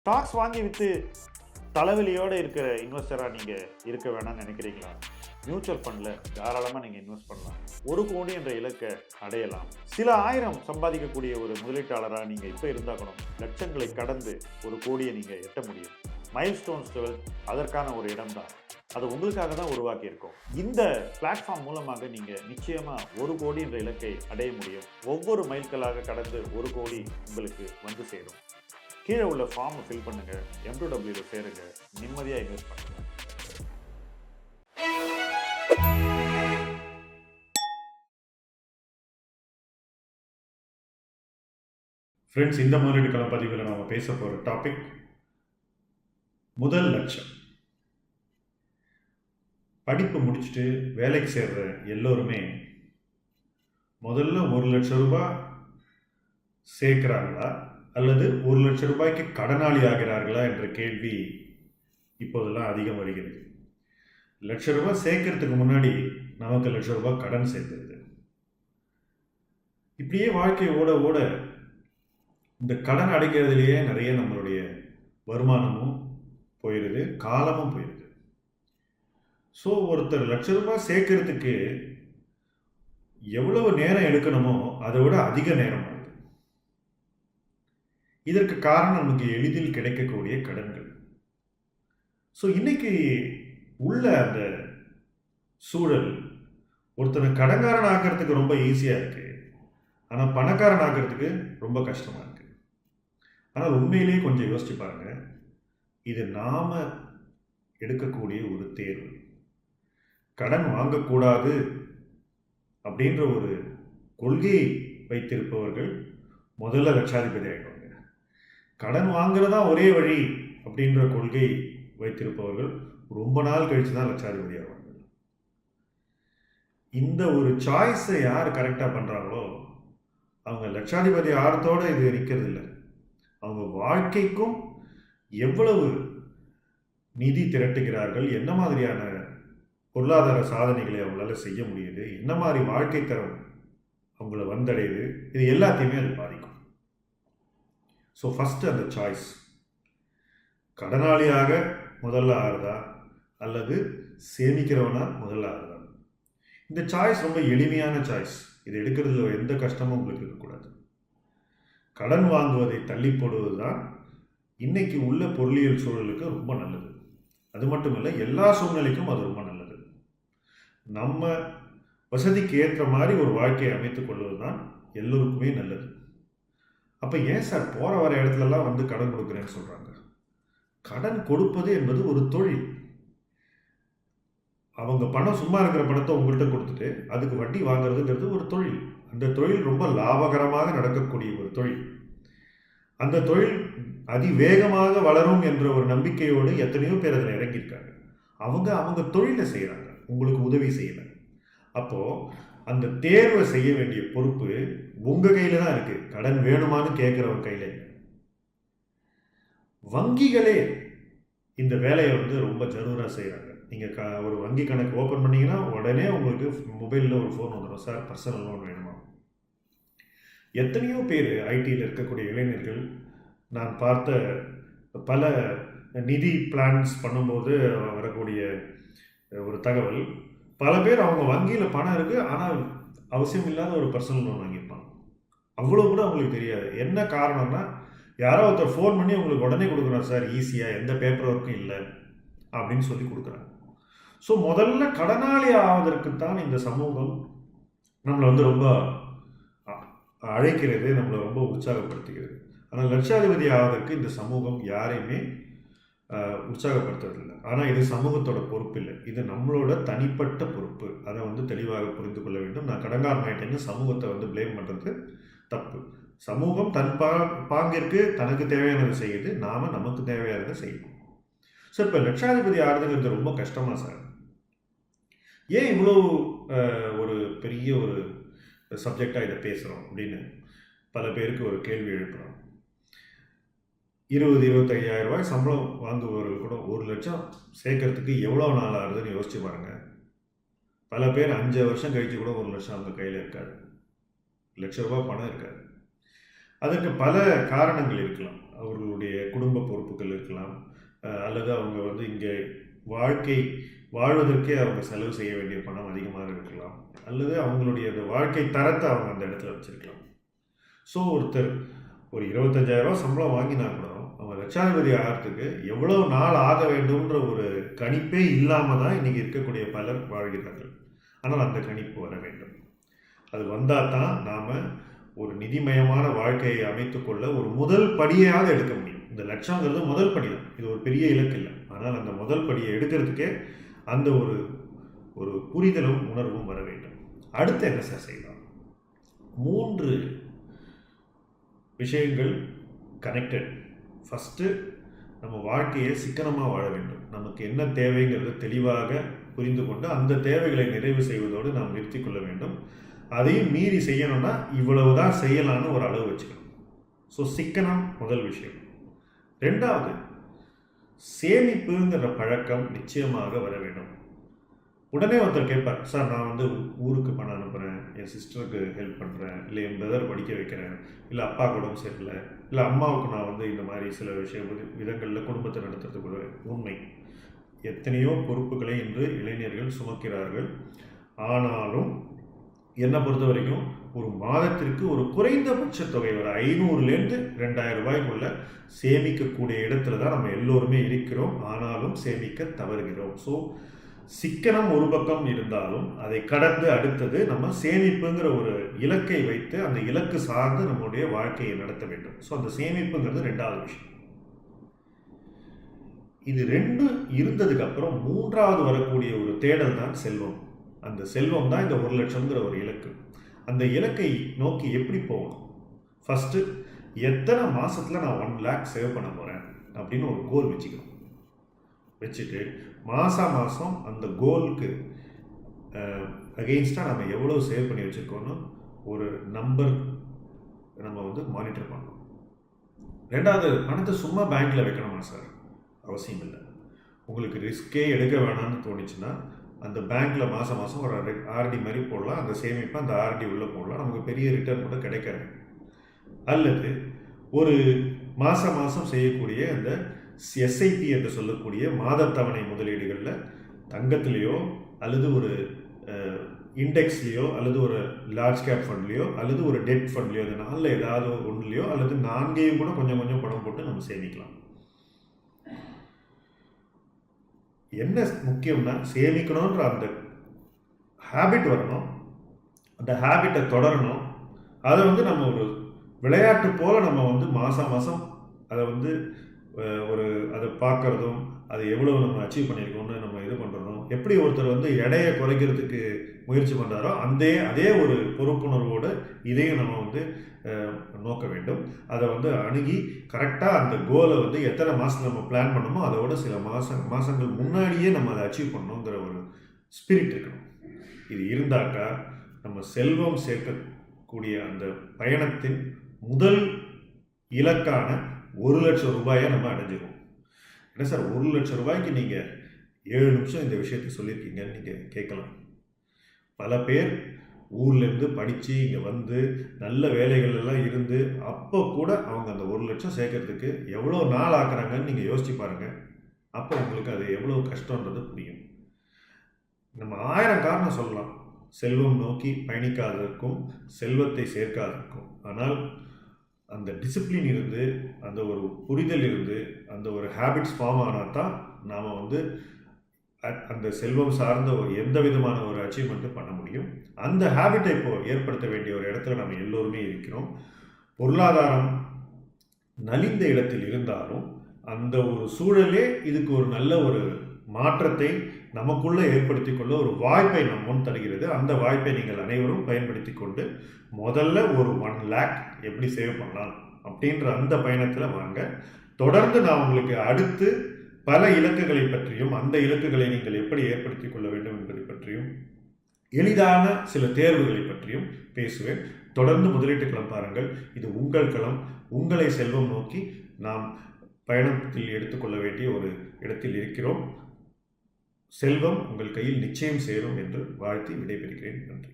Stocks வாங்கி விற்று தலைவலியோடு இருக்கிற இன்வெஸ்டராக நீங்கள் இருக்க வேணாம்னு நினைக்கிறீங்களா? மியூச்சுவல் ஃபண்டில் தாராளமாக நீங்கள் இன்வெஸ்ட் பண்ணலாம். 1 கோடி என்ற இலக்கை அடையலாம். சில ஆயிரம் சம்பாதிக்கக்கூடிய ஒரு முதலீட்டாளராக நீங்கள் இப்போ இருந்தாக்கணும், லட்சங்களை கடந்து 1 கோடியை நீங்கள் எட்ட முடியும். மைல்ஸ்டோன்ஸ் 12 அதற்கான ஒரு இடம் தான். அது உங்களுக்காக தான் உருவாக்கி இருக்கோம். இந்த பிளாட்ஃபார்ம் மூலமாக நீங்கள் நிச்சயமாக 1 கோடி என்ற இலக்கை அடைய முடியும். ஒவ்வொரு மைல்களாக கடந்து 1 கோடி உங்களுக்கு வந்து சேரும். கீழே உள்ள ஃபார்மை ஃபில் பண்ணுங்க, M2W சேருங்க, நிம்மதியாக இன்வெஸ்ட் பண்ணுங்க. ஃப்ரெண்ட்ஸ், இந்த முதலீடு களம் பதிவில் நாம் பேச போகிற டாபிக் முதல் லட்சம். படிப்பு முடிச்சுட்டு வேலைக்கு சேர்ற எல்லோருமே முதல்ல 1,00,000 ரூபாய் சேர்க்கிறாங்களா அல்லது 1,00,000 ரூபாய்க்கு கடனாளி ஆகிறார்களா என்ற கேள்வி இப்போதெல்லாம் அதிகம் வருகிறது. 1,00,000 ரூபாய் சேர்க்கறதுக்கு முன்னாடி நமக்கு 1,00,000 ரூபாய் கடன் சேர்த்துருது. இப்படியே வாழ்க்கை ஓட ஓட இந்த கடன் அடைக்கிறதுலேயே நிறைய நம்மளுடைய வருமானமும் போயிடுது, காலமும் போயிடுது. ஸோ ஒருத்தர் 1,00,000 ரூபாய் சேர்க்கறதுக்கு எவ்வளவு நேரம் எடுக்கணுமோ அதை விட அதிக நேரம் ஆகுது. இதற்கு காரணம் நமக்கு எளிதில் கிடைக்கக்கூடிய கடன்கள். ஸோ இன்னைக்கு உள்ள அந்த சூழல் ஒருத்தனை கடன்காரன் ஆக்கிறதுக்கு ரொம்ப ஈஸியாக இருக்கு, ஆனால் பணக்காரன் ஆக்கிறதுக்கு ரொம்ப கஷ்டமாக இருக்கு. ஆனால் உண்மையிலேயே கொஞ்சம் யோசிச்சு பாருங்க, இது நாம எடுக்கக்கூடிய ஒரு தேர்வு. கடன் வாங்கக்கூடாது அப்படின்ற ஒரு கொள்கையை வைத்திருப்பவர்கள் முதல்ல லட்சாதிபதி ஆகிடுவாங்க. கடன் வாங்குறதா ஒரே வழி அப்படின்ற கொள்கை வைத்திருப்பவர்கள் ரொம்ப நாள் கழிச்சு தான் லட்சாதிபதி ஆவாங்க. இந்த ஒரு சாய்ஸை யார் கரெக்டாக பண்ணுறாங்களோ அவங்க லட்சாதிபதி ஆறத்தோட இது நிற்கிறது இல்லை. அவங்க வாழ்க்கைக்கும் எவ்வளவு நிதி திரட்டுகிறார்கள், என்ன மாதிரியான பொருளாதார சாதனைகளை அவங்களால செய்ய முடியுது, என்ன மாதிரி வாழ்க்கை தரம் அவங்கள வந்தடையுது, இது எல்லாத்தையுமே அது பாதிக்கும். ஸோ ஃபஸ்ட்டு அந்த சாய்ஸ், கடனாளியாக முதல்ல ஆறுதா அல்லது சேமிக்கிறவனா முதல்ல ஆறுதா. இந்த சாய்ஸ் ரொம்ப எளிமையான சாய்ஸ். இது எடுக்கிறதுல எந்த கஷ்டமும் உங்களுக்கு இருக்கக்கூடாது. கடன் வாங்குவதை தள்ளி போடுவது தான் இன்னைக்கு உள்ள பொருளியல் சூழலுக்கு ரொம்ப நல்லது. அது மட்டும் இல்லை, எல்லா சூழ்நிலைக்கும் அது ரொம்ப நல்லது. நம்ம வசதிக்கு ஏற்ற மாதிரி ஒரு வாழ்க்கையை அமைத்துக் கொள்வது தான் எல்லோருக்குமே நல்லது. அப்போ ஏன் சார் போகிற வர இடத்துலலாம் வந்து கடன் கொடுக்குறேன்னு சொல்கிறாங்க? கடன் கொடுப்பது என்பது ஒரு தொழில். அவங்க பணம், சும்மா இருக்கிற பணத்தை உங்கள்கிட்ட கொடுத்துட்டு அதுக்கு வட்டி வாங்குறதுங்கிறது ஒரு தொழில். அந்த தொழில் ரொம்ப லாபகரமாக நடக்கக்கூடிய ஒரு தொழில். அந்த தொழில் அதிவேகமாக வளரும் என்ற ஒரு நம்பிக்கையோடு எத்தனையோ பேர் அதில் இறங்கியிருக்காங்க. அவங்க தொழிலை செய்கிறாங்க, உங்களுக்கு உதவி செய்யலை. அப்போது அந்த தேர்வை செய்ய வேண்டிய பொறுப்பு உங்கள் கையில் தான் இருக்குது. கடன் வேணுமான்னு கேட்குறவங்க கையில் இல்லை. வங்கிகளே இந்த வேலையை வந்து ரொம்ப ஜரூராக செய்கிறாங்க. நீங்கள் ஒரு வங்கி கணக்கு ஓப்பன் பண்ணிங்கன்னா உடனே உங்களுக்கு மொபைலில் ஒரு ஃபோன் வந்துடும், சார் பர்சனல் லோன் வேணுமா. எத்தனையோ பேர் ஐடியில் இருக்கக்கூடிய இளைஞர்கள், நான் பார்த்த பல நிதி பிளான்ஸ் பண்ணும்போது வரக்கூடிய ஒரு தகவல், பல பேர் அவங்க வங்கியில் பணம் இருக்குது ஆனால் அவசியம் இல்லாத ஒரு பர்சனல் லோன் வாங்கியிருப்பாங்க. அவ்வளோ கூட அவங்களுக்கு தெரியாது. என்ன காரணம்னா, யாரோ ஒருத்தர் ஃபோன் பண்ணி உங்களுக்கு உடனே கொடுக்குறாங்க, சார் ஈஸியாக எந்த பேப்பர் ஒர்க்கும் இல்லை அப்படின்னு சொல்லி கொடுக்குறாங்க. ஸோ முதல்ல கடனாளி ஆவதற்கு தான் இந்த சமூகம் நம்மளை வந்து ரொம்ப அழைக்கிறது, நம்மளை ரொம்ப உற்சாகப்படுத்துகிறது. ஆனால் லட்சாதிபதி ஆவதற்கு இந்த சமூகம் யாரையுமே உற்சாகப்படுத்துறதில்லை. ஆனால் இது சமூகத்தோட பொறுப்பு இல்லை, இது நம்மளோட தனிப்பட்ட பொறுப்பு. அதை வந்து தெளிவாக புரிந்து கொள்ள வேண்டும். நான் கடன்காரன் ஆகிட்டேன்னு சமூகத்தை வந்து பிளேம் பண்ணுறது தப்பு. சமூகம் தன் பாங்கிற்கு தனக்கு தேவையானதை செய்யுது, நாம் நமக்கு தேவையானதை செய்யணும். ஸோ இப்போ லட்சாதிபதி ஆகிறதுங்கிறது ரொம்ப கஷ்டமாக சார்? ஏன் இவ்வளோ ஒரு பெரிய ஒரு சப்ஜெக்டாக இதை பேசுகிறோம் அப்படின்னு பல பேருக்கு ஒரு கேள்வி எழுப்புகிறோம். 20-25,000 ரூபாய் சம்பளம் வாங்குபவர்கள் கூட 1,00,000 சேர்க்கறதுக்கு எவ்வளோ நாள் ஆகுதுன்னு யோசிச்சு பாருங்கள். பல பேர் 5 வருஷம் கழிச்சு கூட 1,00,000 அவங்க கையில் இருக்காது, 1,00,000 ரூபாய் பணம் இருக்காது. அதற்கு பல காரணங்கள் இருக்கலாம். அவர்களுடைய குடும்ப பொறுப்புகள் இருக்கலாம், அல்லது அவங்க வந்து இங்கே வாழ்க்கை வாழ்வதற்கே அவங்க செலவு செய்ய வேண்டிய பணம் அதிகமாக இருக்கலாம், அல்லது அவங்களுடைய அந்த வாழ்க்கை தரத்தை அவங்க அந்த இடத்துல வச்சிருக்கலாம். ஸோ ஒருத்தர் ஒரு 25,000 சம்பளம் வாங்கினா கூட அவங்க லட்சாதிபதி ஆகிறதுக்கு எவ்வளோ நாள் ஆக வேண்டும்ன்ற ஒரு கணிப்பே இல்லாமல் தான் இன்றைக்கி இருக்கக்கூடிய பலர் வாழ்கிறார்கள். ஆனால் அந்த கணிப்பு வர வேண்டும். அது வந்தால் தான் நாம் ஒரு நிதிமயமான வாழ்க்கையை அமைத்துக்கொள்ள ஒரு முதல் படியாக எடுக்க முடியும். இந்த லட்சங்கிறது முதல் படி தான், இது ஒரு பெரிய இலக்கு இல்லை. ஆனால் அந்த முதல் படியை எடுக்கிறதுக்கே அந்த ஒரு புரிதலும் உணர்வும் வர வேண்டும். அடுத்து என்ன சார் செய்யலாம்? 3 விஷயங்கள் கனெக்டட். ஃபஸ்ட்டு, நம்ம வாழ்க்கையை சிக்கனமாக வாழ வேண்டும். நமக்கு என்ன தேவைங்கிறத தெளிவாக புரிந்து கொண்டு அந்த தேவைகளை நிறைவு செய்வதோடு நாம் நிறுத்தி கொள்ள வேண்டும். அதையும் மீறி செய்யணும்னா இவ்வளவு தான் செய்யலான்னு ஒரு அளவு வச்சுக்கணும். ஸோ சிக்கனம் முதல் விஷயம். 2வது, சேமிப்புங்கிற பழக்கம் நிச்சயமாக வர வேண்டும். உடனே ஒருத்தர் கேட்பார், சார் நான் வந்து ஊருக்கு பணம் அனுப்புகிறேன், என் சிஸ்டருக்கு ஹெல்ப் பண்ணுறேன், இல்லை என் பிரதர் படிக்க வைக்கிறேன், இல்லை அப்பா உடம்பு சரியில்லை, இல்லை அம்மாவுக்கு நான் வந்து இந்த மாதிரி சில விதங்களில் குடும்பத்தை நடத்துறதுக்கு கூட உண்மை. எத்தனையோ பொறுப்புகளை இன்று இளைஞர்கள் சுமக்கிறார்கள். ஆனாலும் என்னை பொறுத்த வரைக்கும் ஒரு மாதத்திற்கு ஒரு குறைந்தபட்ச தொகை, ஒரு 500லேருந்து 2000 ரூபாய்க்குள்ள சேமிக்கக்கூடிய இடத்துல தான் நம்ம எல்லோருமே இருக்கிறோம். ஆனாலும் சேமிக்க தவறுகிறோம். ஸோ சிக்கனம் ஒரு பக்கம் இருந்தாலும் அதை கடந்து அடுத்தது நம்ம சேமிப்புங்கிற ஒரு இலக்கை வைத்து அந்த இலக்கு சார்ந்து நம்முடைய வாழ்க்கையை நடத்த வேண்டும். ஸோ அந்த சேமிப்புங்கிறது 2வது விஷயம். இது 2 இருந்ததுக்கு அப்புறம் 3வது வரக்கூடிய ஒரு தேடல் தான் செல்வம். அந்த செல்வம் தான் இந்த 1 லட்சம்ங்கிற ஒரு இலக்கு. அந்த இலக்கை நோக்கி எப்படி போகணும்? ஃபஸ்ட்டு, எத்தனை மாதத்தில் நான் 1 lakh சேவ் பண்ண போகிறேன் அப்படின்னு ஒரு கோல் வச்சுக்கணும். வச்சுட்டு மாதம் அந்த கோலுக்கு அகெயின்ஸ்டாக நம்ம எவ்வளோ சேவ் பண்ணி வச்சுருக்கோன்னு ஒரு நம்பர் நம்ம வந்து மானிட்டர் பண்ணணும். 2வது, பணத்தை சும்மா பேங்க்கில் வைக்கணுமா சார்? அவசியம் இல்லை. உங்களுக்கு ரிஸ்கே எடுக்க வேணாம்னு தோணுச்சுன்னா அந்த பேங்க்கில் மாதம் ஒரு ஆர்டி மாதிரி போடலாம். அந்த சேமிப்பை அந்த ஆர்டி உள்ளே போடலாம். நமக்கு பெரிய ரிட்டர்ன் கூட கிடைக்காது. அல்லது ஒரு மாதம் செய்யக்கூடிய அந்த எஸ்ஐபி என்று சொல்லக்கூடிய மாதத்தவணை முதலீடுகளில் தங்கத்திலேயோ அல்லது ஒரு இண்டெக்ஸ்லேயோ அல்லது ஒரு லார்ஜ் கேப் ஃபண்ட்லேயோ அல்லது ஒரு டெட் ஃபண்ட்லேயோ, அந்த 4ல் ஏதாவது ஒன்றுலையோ அல்லது 4யும் கூட கொஞ்சம் கொஞ்சம் பணம் போட்டு நம்ம சேமிக்கலாம். என்ன முக்கியம்னா சேமிக்கணுன்ற அந்த ஹேபிட் வரணும். அந்த ஹேபிட்டை தொடரணும். அதை வந்து நம்ம ஒரு விளையாட்டு போல் நம்ம வந்து மாதம் அதை வந்து அதை பார்க்குறதும், அது எவ்வளோ நம்ம அச்சீவ் பண்ணியிருக்கோம்னு நம்ம இது பண்ணுறதும், எப்படி ஒருத்தர் வந்து எடையை குறைக்கிறதுக்கு முயற்சி பண்ணுறாரோ அதே ஒரு பொறுப்புணர்வோடு இதையும் நம்ம வந்து நோக்க வேண்டும். அதை வந்து அணுகி கரெக்டாக அந்த கோலை வந்து எத்தனை மாதம் நம்ம பிளான் பண்ணணுமோ அதோட சில மாதங்கள் முன்னாடியே நம்ம அதை அச்சீவ் பண்ணணுங்கிற ஒரு ஸ்பிரிட் இருக்கணும். இது இருந்தாக்கா நம்ம செல்வம் சேர்க்கக்கூடிய அந்த பயணத்தின் முதல் இலக்கான 1 லட்சம் ரூபாயை நம்ம அடைஞ்சிருவோம். என்ன சார் 1 லட்சம் ரூபாய்க்கு நீங்கள் 7 நிமிஷம் இந்த விஷயத்தை சொல்லியிருக்கீங்கன்னு நீங்கள் கேட்கலாம். பல பேர் ஊர்லேருந்து படித்து இங்கே வந்து நல்ல வேலைகள்லாம் இருந்து அப்போ கூட அவங்க அந்த 1 லட்சம் சேர்க்கறதுக்கு எவ்வளோ நாள் ஆக்குறாங்கன்னு நீங்கள் யோசிச்சு பாருங்கள். அப்போ உங்களுக்கு அது எவ்வளோ கஷ்டன்றது புரியும். நம்ம 1000 காரணம் சொல்லலாம் செல்வம் நோக்கி பயணிக்காததற்கும் செல்வத்தை சேர்க்காததற்கும். ஆனால் அந்த டிசிப்ளின் இருந்து, அந்த ஒரு புரிதல் இருந்து, அந்த ஒரு ஹேபிட்ஸ் ஃபார்ம் ஆனால் தான் நாம் வந்து அந்த செல்வம் சார்ந்த ஒரு எந்த விதமான ஒரு அச்சீவ்மெண்ட்டும் பண்ண முடியும். அந்த ஹேபிட்டை இப்போ ஏற்படுத்த வேண்டிய ஒரு இடத்துல நம்ம எல்லோருமே இருக்கிறோம். பொருளாதாரம் நலிந்த இடத்தில் இருந்தாலும் அந்த ஒரு சூழலே இதுக்கு ஒரு நல்ல ஒரு மாற்றத்தை நமக்குள்ளே ஏற்படுத்தி கொள்ள ஒரு வாய்ப்பை நம் முன் தருகிறது. அந்த வாய்ப்பை நீங்கள் அனைவரும் பயன்படுத்தி கொண்டு முதல்ல ஒரு 1 lakh எப்படி சேவ் பண்ணலாம் அப்படின்ற அந்த பயணத்தில் வாங்க. தொடர்ந்து நான் உங்களுக்கு அடுத்து பல இலக்குகளை பற்றியும் அந்த இலக்குகளை நீங்கள் எப்படி ஏற்படுத்தி கொள்ள வேண்டும் என்பதை பற்றியும் எளிதான சில தேர்வுகளை பற்றியும் பேசுவேன். தொடர்ந்து முதலீட்டு களம் பாருங்கள். இது உங்கள் களம். உங்களை செல்வம் நோக்கி நாம் பயணத்தில் எடுத்துக்கொள்ள வேண்டிய ஒரு இடத்தில் இருக்கிறோம். செல்வம் உங்கள் கையில் நிச்சயம் சேரும் என்று வாழ்த்தி விடைபெறுகிறேன். நன்றி.